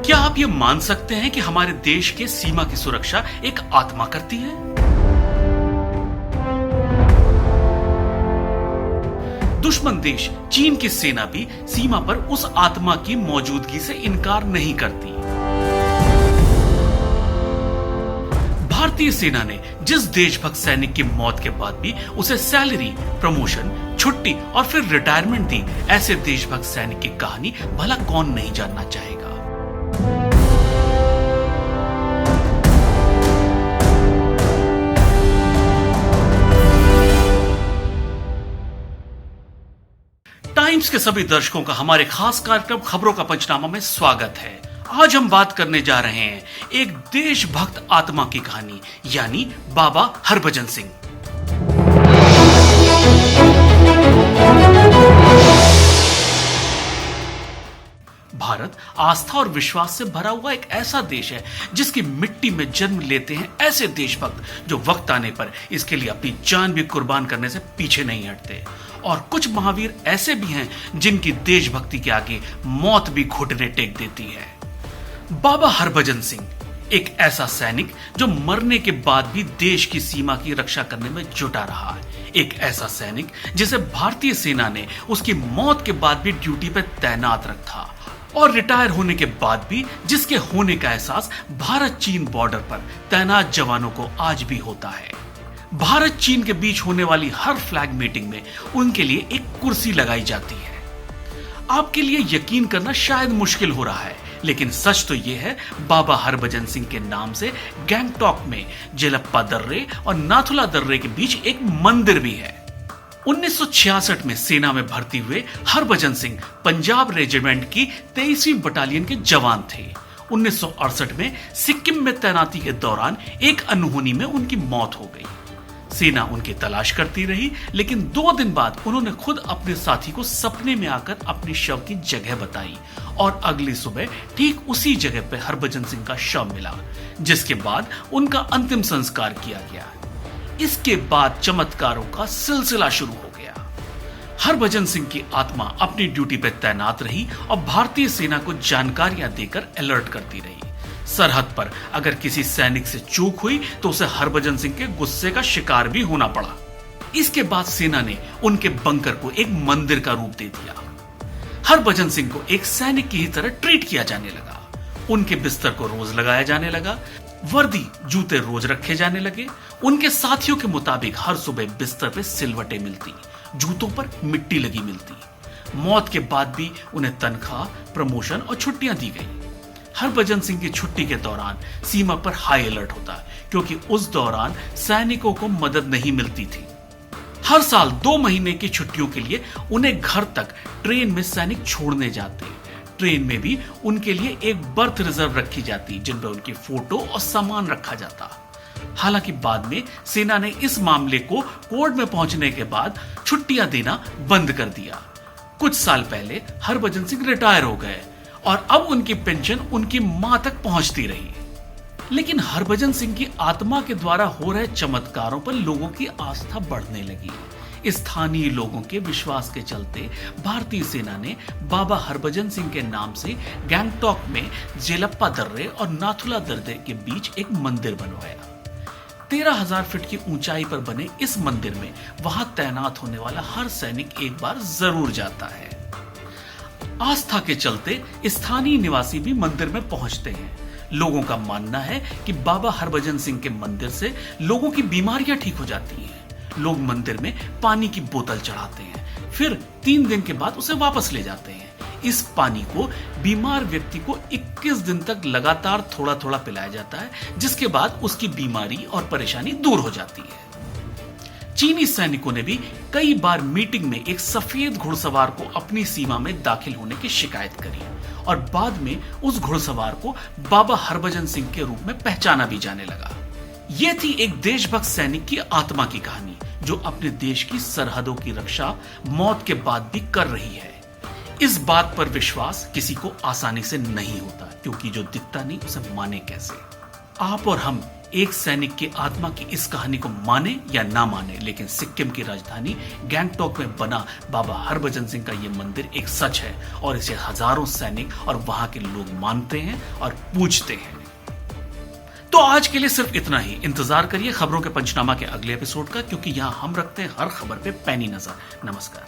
क्या आप ये मान सकते हैं कि हमारे देश के सीमा की सुरक्षा एक आत्मा करती है? दुश्मन देश चीन की सेना भी सीमा पर उस आत्मा की मौजूदगी से इनकार नहीं करती। भारतीय सेना ने जिस देशभक्त सैनिक की मौत के बाद भी उसे सैलरी, प्रमोशन, छुट्टी और फिर रिटायरमेंट दी, ऐसे देशभक्त सैनिक की कहानी भला कौन नहीं जानना चाहेगा। टाइम्स के सभी दर्शकों का हमारे खास कार्यक्रम खबरों का पंचनामा में स्वागत है। आज हम बात करने जा रहे हैं एक देशभक्त आत्मा की कहानी, यानी बाबा हरभजन सिंह। भारत आस्था और विश्वास से भरा हुआ एक ऐसा देश है जिसकी मिट्टी में जन्म लेते हैं ऐसे देशभक्त जो वक्त आने पर इसके लिए अपनी जान भी कुर्बान करने से पीछे नहीं हटते। और कुछ महावीर ऐसे भी हैं जिनकी देशभक्ति के आगे मौत भी घुटने टेक देती है। बाबा हरभजन सिंह एक ऐसा सैनिक जो मरने के बाद भी देश की सीमा की रक्षा करने में जुटा रहा है। एक ऐसा सैनिक जिसे भारतीय सेना ने उसकी मौत के बाद भी ड्यूटी पर तैनात रखा और रिटायर होने के बाद भी जिसके होने का एहसास भारत चीन बॉर्डर पर तैनात जवानों को आज भी होता है। भारत चीन के बीच होने वाली हर फ्लैग मीटिंग में उनके लिए एक कुर्सी लगाई जाती है। आपके लिए यकीन करना शायद मुश्किल हो रहा है, लेकिन सच तो यह है, बाबा हरभजन सिंह के नाम से गैंगटॉक में जेलप्पा दर्रे और नाथुला दर्रे के बीच एक मंदिर भी है। 1966 में सेना में भर्ती हुए हरभजन सिंह पंजाब रेजिमेंट की 23वीं बटालियन के जवान थे। 1968 में सिक्किम में तैनाती के दौरान एक अनहोनी में उनकी मौत हो गई। सेना उनकी तलाश करती रही, लेकिन 2 दिन बाद उन्होंने खुद अपने साथी को सपने में आकर अपने शव की जगह बताई और अगली सुबह ठीक उसी जगह पर हरभजन सिंह का शव मिला, जिसके बाद उनका अंतिम संस्कार किया गया। इसके बाद चमत्कारों का सिलसिला शुरू हो गया। हरभजन सिंह की आत्मा अपनी ड्यूटी पर तैनात रही और भारतीय सेना को जानकारियां देकर अलर्ट करती रही। सरहद पर अगर किसी सैनिक से चूक हुई तो उसे हरभजन सिंह के गुस्से का शिकार भी होना पड़ा। इसके बाद सेना ने उनके बंकर को एक मंदिर का रूप दे दिया। हरभजन सिंह को एक सैनिक की ही तरह ट्रीट किया जाने लगा। उनके बिस्तर को रोज लगाया जाने लगा, वर्दी, जूते रोज रखे जाने लगे। उनके साथियों के मुताबिक हर सुबह बिस्तर पे सिलवटें मिलती, जूतों पर मिट्टी लगी मिलती। मौत के बाद भी उन्हें तनख्वाह, प्रमोशन और छुट्टियां दी गई। हरभजन सिंह की छुट्टी के दौरान सीमा पर हाई अलर्ट होता, क्योंकि उस दौरान सैनिकों को मदद नहीं मिलती थी। हर साल 2 महीने की छुट्टियों के लिए उन्हें घर तक ट्रेन में सैनिक छोड़ने जाते। ट्रेन में भी उनके लिए एक बर्थ रिजर्व रखी जाती, जिनमें उनकी फोटो और सामान रखा जाता। हालांकि बाद में सेना ने इस मामले को कोर्ट में पहुंचने के बाद छुट्टियां देना बंद कर दिया। कुछ साल पहले हरभजन सिंह रिटायर हो गए और अब उनकी पेंशन उनकी मां तक पहुंचती रही। लेकिन हरभजन सिंह की आत्मा के द्वारा हो रहे चमत्कारों पर लोगों की आस्था बढ़ने लगी। स्थानीय लोगों के विश्वास के चलते भारतीय सेना ने बाबा हरभजन सिंह के नाम से गैंगटॉक में जेलप्पा दर्रे और नाथुला दर्रे के बीच एक मंदिर बनवाया। 13,000 फीट की ऊंचाई पर बने इस मंदिर में वहां तैनात होने वाला हर सैनिक एक बार जरूर जाता है। आस्था के चलते स्थानीय निवासी भी मंदिर में पहुंचते हैं। लोगों का मानना है कि बाबा हरभजन सिंह के मंदिर से लोगों की बीमारियां ठीक हो जाती हैं। लोग मंदिर में पानी की बोतल चढ़ाते हैं, फिर 3 दिन के बाद उसे वापस ले जाते हैं। इस पानी को बीमार व्यक्ति को 21 दिन तक लगातार थोड़ा थोड़ा पिलाया जाता है, जिसके बाद उसकी बीमारी और परेशानी दूर हो जाती है। चीनी सैनिकों ने भी कई बार मीटिंग में एक सफेद घुड़सवार को अपनी सीमा में दाखिल होने की शिकायत करी और बाद में उस घुड़सवार को बाबा हरभजन सिंह के रूप में पहचाना भी जाने लगा। यह थी एक देशभक्त सैनिक की आत्मा की कहानी, जो अपने देश की सरहदों की रक्षा मौत के बाद भी कर रही है। इस बात पर विश्वास किसी को आसानी से नहीं होता, क्योंकि जो दिखता नहीं उसे माने कैसे। आप और हम एक सैनिक की आत्मा की इस कहानी को माने या ना माने, लेकिन सिक्किम की राजधानी गैंगटॉक में बना बाबा हरभजन सिंह का यह मंदिर एक सच है और इसे हजारों सैनिक और वहां के लोग मानते हैं और पूजते हैं। तो आज के लिए सिर्फ इतना ही। इंतजार करिए खबरों के पंचनामा के अगले एपिसोड का, क्योंकि यहां हम रखते हैं हर खबर पे पैनी नजर। नमस्कार।